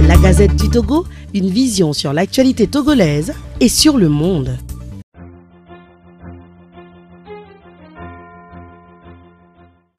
La Gazette du Togo, une vision sur l'actualité togolaise et sur le monde.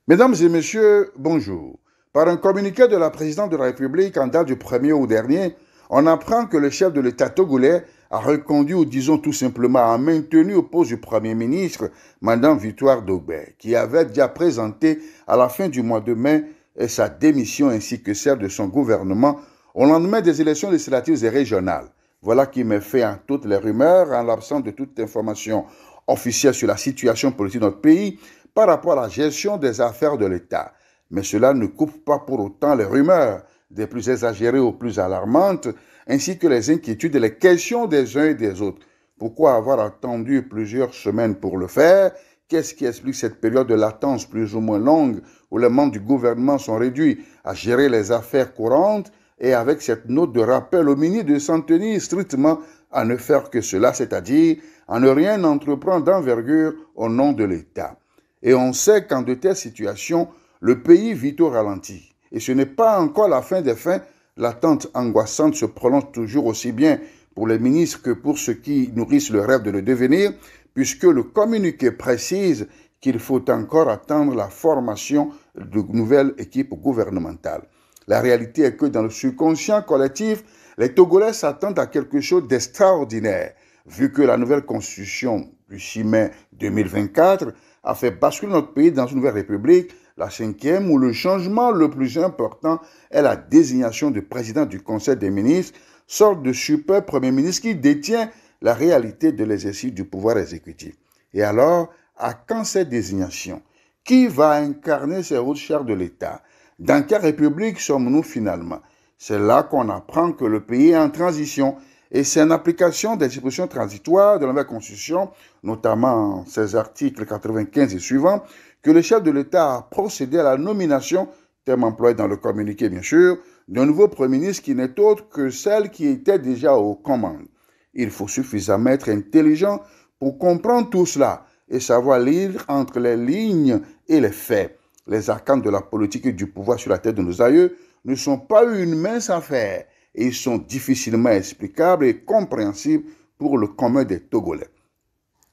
Mesdames et messieurs, bonjour. Par un communiqué de la présidente de la République en date du 1er août dernier, on apprend que le chef de l'État togolais a reconduit, ou disons tout simplement a maintenu au poste du Premier ministre, Mme Victoire Dogbe, qui avait déjà présenté à la fin du mois de mai sa démission ainsi que celle de son gouvernement au lendemain des élections législatives et régionales. Voilà qui met fin à toutes les rumeurs en l'absence de toute information officielle sur la situation politique de notre pays par rapport à la gestion des affaires de l'État. Mais cela ne coupe pas pour autant les rumeurs, des plus exagérées aux plus alarmantes, ainsi que les inquiétudes et les questions des uns et des autres. Pourquoi avoir attendu plusieurs semaines pour le faire? Qu'est-ce qui explique cette période de latence plus ou moins longue où les membres du gouvernement sont réduits à gérer les affaires courantes et avec cette note de rappel au ministre de s'en tenir strictement à ne faire que cela, c'est-à-dire à ne rien entreprendre d'envergure au nom de l'État. Et on sait qu'en de telles situations, le pays vit au ralenti. Et ce n'est pas encore la fin des fins. L'attente angoissante se prolonge toujours aussi bien pour les ministres que pour ceux qui nourrissent le rêve de le devenir, puisque le communiqué précise qu'il faut encore attendre la formation de nouvelles équipes gouvernementales. La réalité est que dans le subconscient collectif, les Togolais s'attendent à quelque chose d'extraordinaire, vu que la nouvelle constitution du 6 mai 2024 a fait basculer notre pays dans une nouvelle république, la 5e, où le changement le plus important est la désignation du président du Conseil des ministres, sorte de super premier ministre qui détient la réalité de l'exercice du pouvoir exécutif. Et alors, à quand cette désignation? Qui va incarner ces hautes sphères de l'État? Dans quelle république sommes-nous finalement? C'est là qu'on apprend que le pays est en transition. Et c'est en application des dispositions transitoires de la nouvelle Constitution, notamment ses articles 95 et suivants, que le chef de l'État a procédé à la nomination, terme employé dans le communiqué bien sûr, d'un nouveau Premier ministre qui n'est autre que celle qui était déjà aux commandes. Il faut suffisamment être intelligent pour comprendre tout cela et savoir lire entre les lignes et les faits. Les arcanes de la politique et du pouvoir sur la tête de nos aïeux ne sont pas une mince affaire. Et ils sont difficilement explicables et compréhensibles pour le commun des Togolais.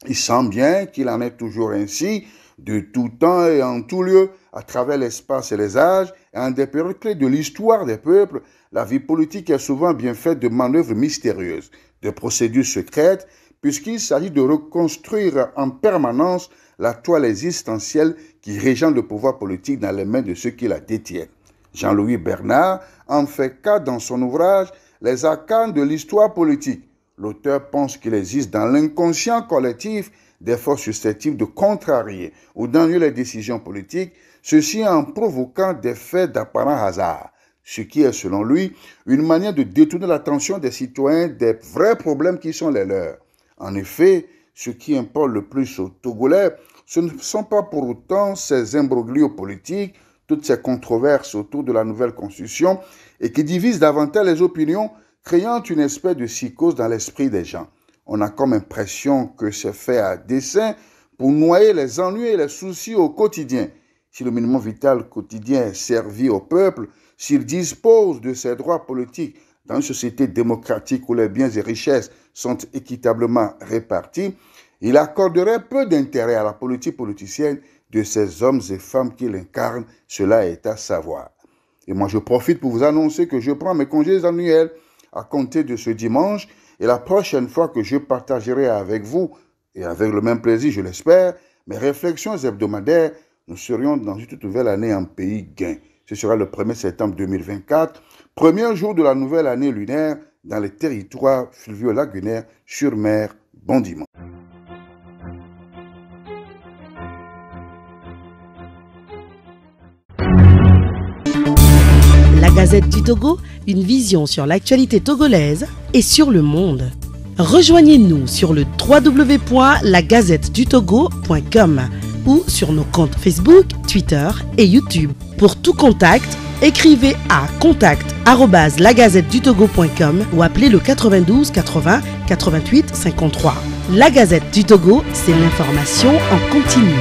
Il semble bien qu'il en est toujours ainsi, de tout temps et en tout lieu, à travers l'espace et les âges, et en des périodes clés de l'histoire des peuples, la vie politique est souvent bien faite de manœuvres mystérieuses, de procédures secrètes, puisqu'il s'agit de reconstruire en permanence la toile existentielle qui régente le pouvoir politique dans les mains de ceux qui la détiennent. Jean-Louis Bernard en fait cas dans son ouvrage « Les arcanes de l'histoire politique ». L'auteur pense qu'il existe dans l'inconscient collectif des forces susceptibles de contrarier ou d'ennuyer les décisions politiques, ceci en provoquant des faits d'apparent hasard, ce qui est selon lui une manière de détourner l'attention des citoyens des vrais problèmes qui sont les leurs. En effet, ce qui importe le plus aux Togolais, ce ne sont pas pour autant ces imbroglios politiques, toutes ces controverses autour de la nouvelle constitution et qui divisent davantage les opinions, créant une espèce de psychose dans l'esprit des gens. On a comme impression que c'est fait à dessein pour noyer les ennuis et les soucis au quotidien. Si le minimum vital quotidien est servi au peuple, s'il dispose de ses droits politiques dans une société démocratique où les biens et richesses sont équitablement répartis, il accorderait peu d'intérêt à la politique politicienne de ces hommes et femmes qui l'incarnent, cela est à savoir. Et moi, je profite pour vous annoncer que je prends mes congés annuels à compter de ce dimanche et la prochaine fois que je partagerai avec vous, et avec le même plaisir, je l'espère, mes réflexions hebdomadaires, nous serions dans une toute nouvelle année en pays gain. Ce sera le 1er septembre 2024, premier jour de la nouvelle année lunaire dans les territoires fluvio-lagunaires sur mer. Bon dimanche. La Gazette du Togo, une vision sur l'actualité togolaise et sur le monde. Rejoignez-nous sur le www.lagazettedutogo.com ou sur nos comptes Facebook, Twitter et YouTube. Pour tout contact, écrivez à contact@lagazettedutogo.com ou appelez le 92 80 88 53. La Gazette du Togo, c'est l'information en continu.